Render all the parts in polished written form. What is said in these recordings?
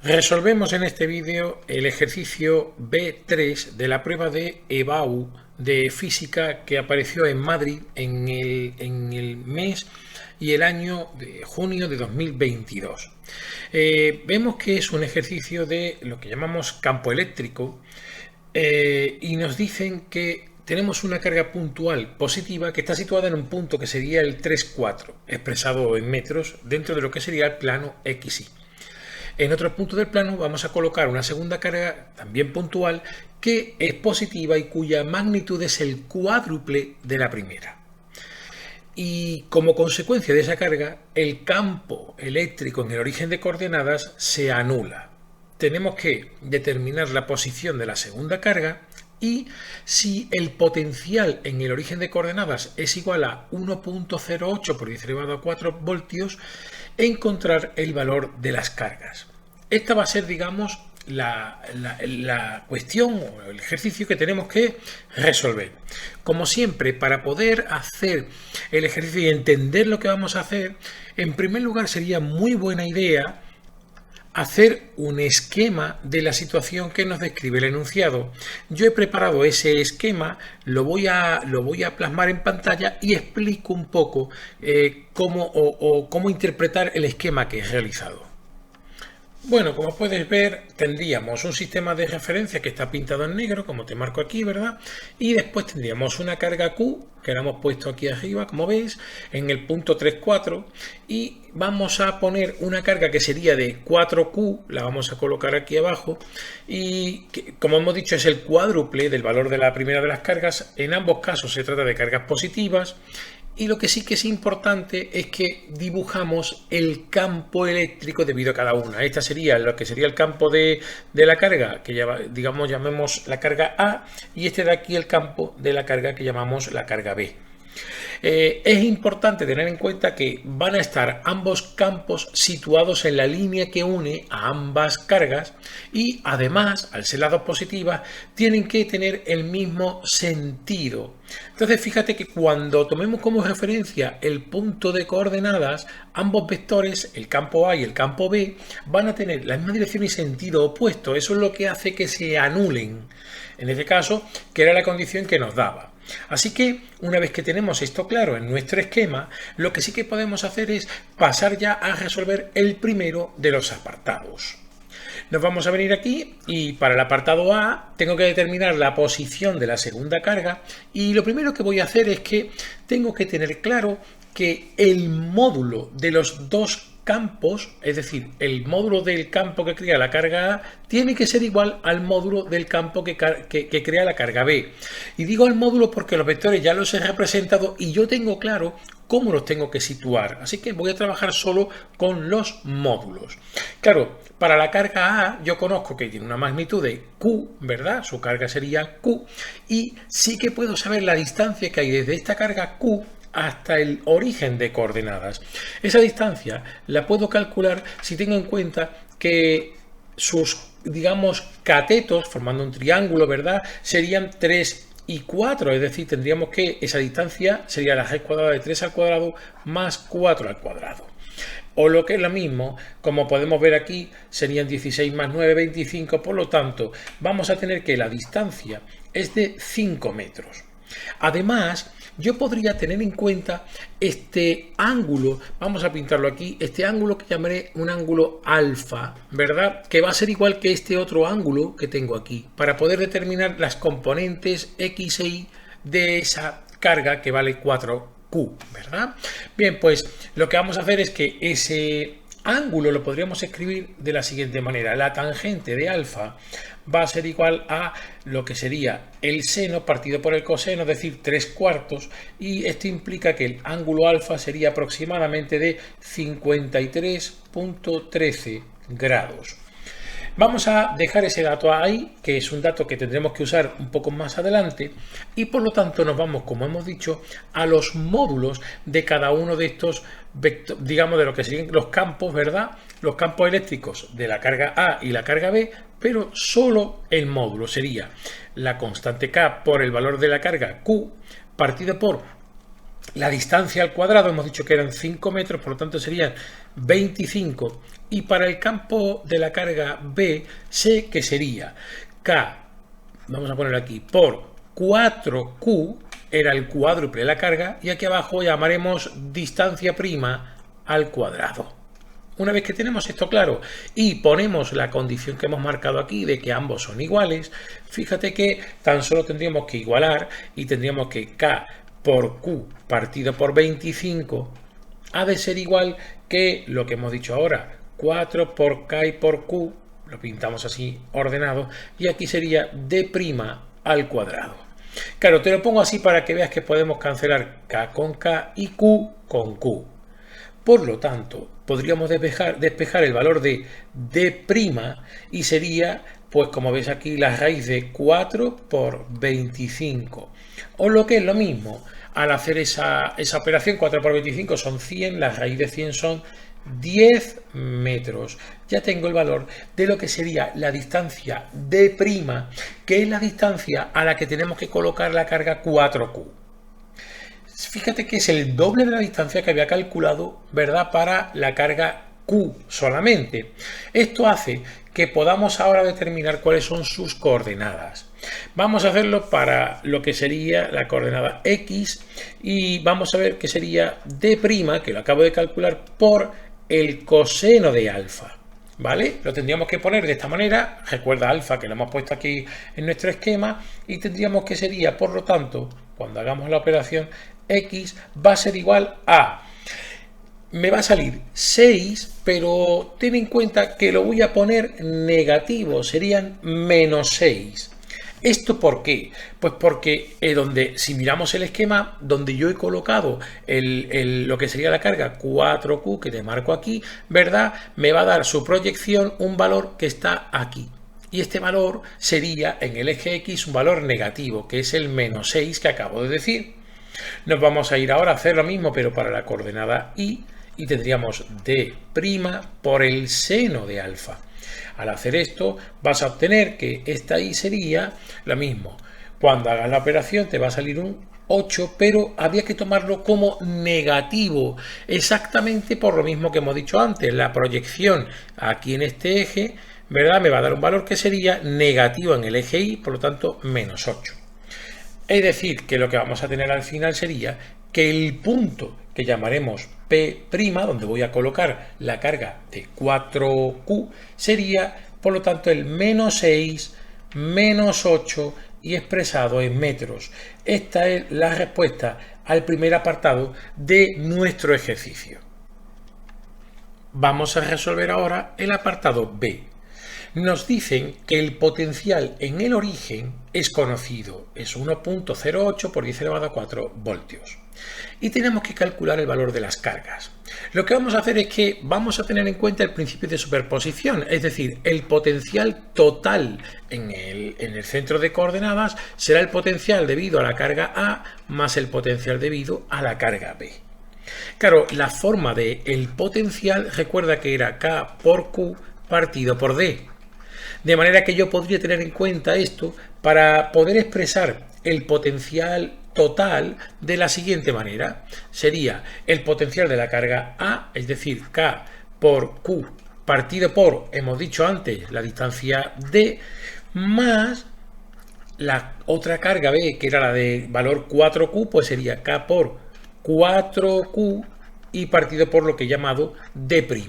Resolvemos en este vídeo el ejercicio B3 de la prueba de EBAU de física que apareció en Madrid en el mes y el año de junio de 2022. Vemos que es un ejercicio de lo que llamamos campo eléctrico y nos dicen que tenemos una carga puntual positiva que está situada en un punto que sería el 3,4, expresado en metros, dentro de lo que sería el plano XY. En otro punto del plano vamos a colocar una segunda carga también puntual que es positiva y cuya magnitud es el cuádruple de la primera. Y como consecuencia de esa carga, el campo eléctrico en el origen de coordenadas se anula. Tenemos que determinar la posición de la segunda carga y si el potencial en el origen de coordenadas es igual a 1,08 por 10 elevado a 4 voltios, encontrar el valor de las cargas. Esta va a ser, digamos, la cuestión o el ejercicio que tenemos que resolver. Como siempre, para poder hacer el ejercicio y entender lo que vamos a hacer, en primer lugar sería muy buena idea hacer un esquema de la situación que nos describe el enunciado. Yo he preparado ese esquema, lo voy a plasmar en pantalla y explico un poco cómo interpretar el esquema que he realizado. Bueno, como puedes ver, tendríamos un sistema de referencia que está pintado en negro, como te marco aquí, ¿verdad? Y después tendríamos una carga Q, que la hemos puesto aquí arriba, como veis, en el punto 3,4. Y vamos a poner una carga que sería de 4Q, la vamos a colocar aquí abajo. Y que, como hemos dicho, es el cuádruple del valor de la primera de las cargas. En ambos casos se trata de cargas positivas. Y lo que sí que es importante es que dibujamos el campo eléctrico debido a cada una. Esta sería lo que sería el campo de la carga, que llamemos la carga A, y este de aquí el campo de la carga que llamamos la carga B. Es importante tener en cuenta que van a estar ambos campos situados en la línea que une a ambas cargas y además, al ser las dos positivas, tienen que tener el mismo sentido. Entonces fíjate que cuando tomemos como referencia el punto de coordenadas, ambos vectores, el campo A y el campo B, van a tener la misma dirección y sentido opuesto. Eso es lo que hace que se anulen, en este caso, que era la condición que nos daba. Así que una vez que tenemos esto claro en nuestro esquema, lo que sí que podemos hacer es pasar ya a resolver el primero de los apartados. Nos vamos a venir aquí y para el apartado A tengo que determinar la posición de la segunda carga y lo primero que voy a hacer es que tengo que tener claro que el módulo de los dos campos, es decir, el módulo del campo que crea la carga A tiene que ser igual al módulo del campo que crea la carga B. Y digo el módulo porque los vectores ya los he representado y yo tengo claro cómo los tengo que situar. Así que voy a trabajar solo con los módulos. Claro, para la carga A yo conozco que tiene una magnitud de Q, ¿verdad? Su carga sería Q y sí que puedo saber la distancia que hay desde esta carga Q hasta el origen de coordenadas. Esa distancia la puedo calcular si tengo en cuenta que sus, digamos, catetos, formando un triángulo, ¿verdad?, serían 3 y 4, es decir, tendríamos que esa distancia sería la raíz cuadrada de 3 al cuadrado más 4 al cuadrado. O lo que es lo mismo, como podemos ver aquí, serían 16 más 9, 25, por lo tanto, vamos a tener que la distancia es de 5 metros. Además, yo podría tener en cuenta este ángulo, vamos a pintarlo aquí, este ángulo que llamaré un ángulo alfa, ¿verdad? Que va a ser igual que este otro ángulo que tengo aquí, para poder determinar las componentes X e Y de esa carga que vale 4Q, ¿verdad? Bien, pues lo que vamos a hacer es que ese ángulo lo podríamos escribir de la siguiente manera. La tangente de alfa va a ser igual a lo que sería el seno partido por el coseno, es decir, 3/4, y esto implica que el ángulo alfa sería aproximadamente de 53,13 grados. Vamos a dejar ese dato ahí, que es un dato que tendremos que usar un poco más adelante, y por lo tanto nos vamos, como hemos dicho, a los módulos de cada uno de estos, digamos, de lo que serían los campos, ¿verdad? Los campos eléctricos de la carga A y la carga B, pero solo el módulo sería la constante K por el valor de la carga Q partido por la distancia al cuadrado, hemos dicho que eran 5 metros, por lo tanto serían 25 Y para el campo de la carga B sé que sería K, vamos a ponerlo aquí, por 4Q, era el cuádruple de la carga, y aquí abajo llamaremos distancia prima al cuadrado. Una vez que tenemos esto claro y ponemos la condición que hemos marcado aquí de que ambos son iguales, fíjate que tan solo tendríamos que igualar y tendríamos que K por Q partido por 25 ha de ser igual que lo que hemos dicho ahora, 4 por K y por Q, lo pintamos así ordenado, y aquí sería D' al cuadrado. Claro, te lo pongo así para que veas que podemos cancelar K con K y Q con Q. Por lo tanto, podríamos despejar el valor de D' y sería, pues como ves aquí, la raíz de 4 por 25. O lo que es lo mismo, al hacer esa operación, 4 por 25 son 100, la raíz de 100 son 10 metros. Ya tengo el valor de lo que sería la distancia D', que es la distancia a la que tenemos que colocar la carga 4Q. Fíjate que es el doble de la distancia que había calculado, ¿verdad?, para la carga Q solamente. Esto hace que podamos ahora determinar cuáles son sus coordenadas. Vamos a hacerlo para lo que sería la coordenada X y vamos a ver que sería D', que lo acabo de calcular, por el coseno de alfa. ¿Vale? Lo tendríamos que poner de esta manera, recuerda alfa que lo hemos puesto aquí en nuestro esquema, y tendríamos que sería, por lo tanto, cuando hagamos la operación, X va a ser igual a, me va a salir 6, pero ten en cuenta que lo voy a poner negativo, serían menos 6. ¿Esto por qué? Pues porque si miramos el esquema donde yo he colocado lo que sería la carga 4Q, que te marco aquí, ¿verdad?, me va a dar su proyección un valor que está aquí. Y este valor sería en el eje X un valor negativo, que es el menos 6 que acabo de decir. Nos vamos a ir ahora a hacer lo mismo, pero para la coordenada Y, y tendríamos D' por el seno de alfa. Al hacer esto vas a obtener que esta Y sería lo mismo. Cuando hagas la operación te va a salir un 8, pero había que tomarlo como negativo, exactamente por lo mismo que hemos dicho antes. La proyección aquí en este eje, ¿verdad?, me va a dar un valor que sería negativo en el eje Y, por lo tanto menos 8. Es decir, que lo que vamos a tener al final sería que el punto que llamaremos P', donde voy a colocar la carga de 4Q, sería, por lo tanto, el menos 6, menos 8 y expresado en metros. Esta es la respuesta al primer apartado de nuestro ejercicio. Vamos a resolver ahora el apartado B. Nos dicen que el potencial en el origen es conocido, es 1.08 por 10 elevado a 4 voltios. Y tenemos que calcular el valor de las cargas. Lo que vamos a hacer es que vamos a tener en cuenta el principio de superposición, es decir, el potencial total en el centro de coordenadas será el potencial debido a la carga A más el potencial debido a la carga B. Claro, la forma del potencial, recuerda que era K por Q partido por D. De manera que yo podría tener en cuenta esto para poder expresar el potencial total de la siguiente manera. Sería el potencial de la carga A, es decir, K por Q partido por, hemos dicho antes, la distancia D, más la otra carga B, que era la de valor 4Q, pues sería K por 4Q y partido por lo que he llamado D'.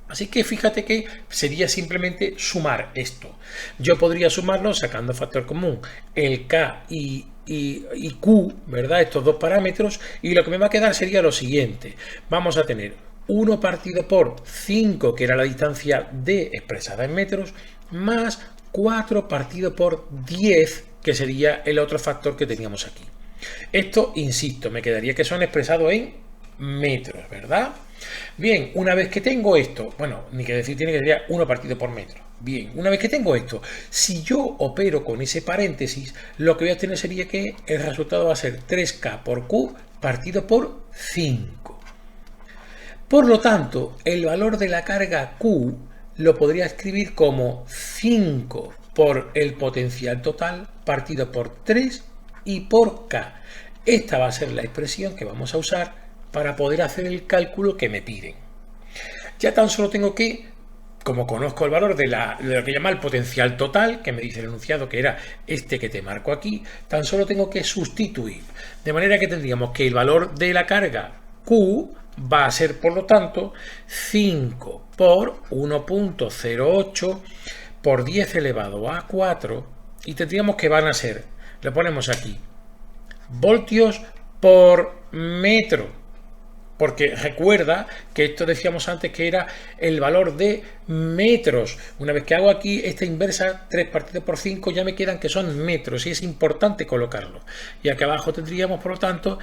Así que fíjate que sería simplemente sumar esto. Yo podría sumarlo sacando factor común, el K y Q, ¿verdad?, estos dos parámetros, y lo que me va a quedar sería lo siguiente. Vamos a tener 1 partido por 5, que era la distancia D expresada en metros, más 4 partido por 10, que sería el otro factor que teníamos aquí. Esto, insisto, me quedaría que son expresados en metros, ¿verdad? Bien, una vez que tengo esto, bueno, ni que decir tiene que ser 1 partido por metro. Bien, una vez que tengo esto, si yo opero con ese paréntesis, lo que voy a tener sería que el resultado va a ser 3K por Q partido por 5. Por lo tanto, el valor de la carga Q lo podría escribir como 5 por el potencial total partido por 3 y por K. Esta va a ser la expresión que vamos a usar para poder hacer el cálculo que me piden. Ya tan solo tengo que como conozco el valor de lo que llama el potencial total, que me dice el enunciado que era este que te marco aquí, tan solo tengo que sustituir. De manera que tendríamos que el valor de la carga Q va a ser, por lo tanto, 5 por 1.08 por 10 elevado a 4, y tendríamos que van a ser, lo ponemos aquí, voltios por metro. Porque recuerda que esto decíamos antes que era el valor de metros. Una vez que hago aquí esta inversa, 3 partido por 5, ya me quedan que son metros y es importante colocarlo. Y aquí abajo tendríamos, por lo tanto,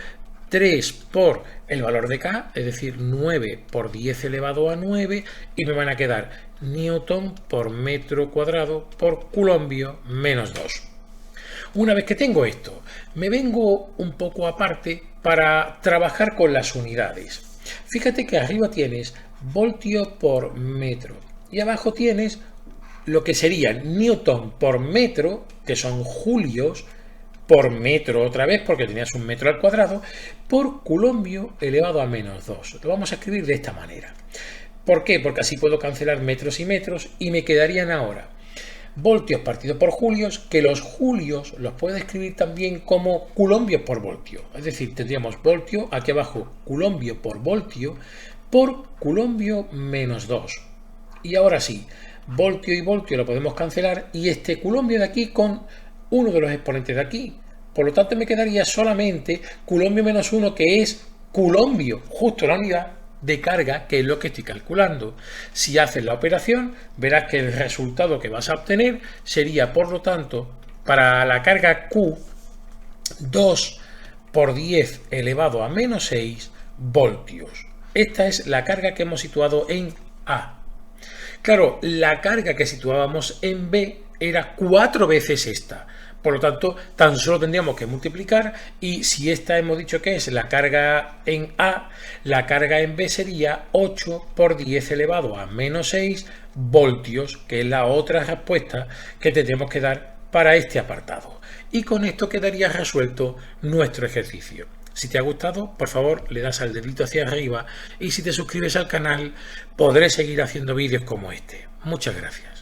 3 por el valor de K, es decir, 9 por 10 elevado a 9, y me van a quedar newton por metro cuadrado por culombio menos 2. Una vez que tengo esto, me vengo un poco aparte para trabajar con las unidades. Fíjate que arriba tienes voltio por metro y abajo tienes lo que sería newton por metro, que son julios, por metro otra vez, porque tenías un metro al cuadrado, por culombio elevado a menos 2. Lo vamos a escribir de esta manera. ¿Por qué? Porque así puedo cancelar metros y me quedarían ahora voltios partido por julios, que los julios los puedo escribir también como culombios por voltio. Es decir, tendríamos voltio, aquí abajo culombio por voltio, por culombio menos 2. Y ahora sí, voltio y voltio lo podemos cancelar, y este culombio de aquí con uno de los exponentes de aquí. Por lo tanto, me quedaría solamente culombio menos 1, que es culombio, justo la unidad de carga, que es lo que estoy calculando. Si haces la operación, verás que el resultado que vas a obtener sería, por lo tanto, para la carga Q, 2 por 10 elevado a menos 6 voltios. Esta es la carga que hemos situado en A. Claro, la carga que situábamos en B era 4 veces esta. Por lo tanto, tan solo tendríamos que multiplicar, y si esta hemos dicho que es la carga en A, la carga en B sería 8 por 10 elevado a menos 6 voltios, que es la otra respuesta que tendremos que dar para este apartado. Y con esto quedaría resuelto nuestro ejercicio. Si te ha gustado, por favor, le das al dedito hacia arriba, y si te suscribes al canal, podré seguir haciendo vídeos como este. Muchas gracias.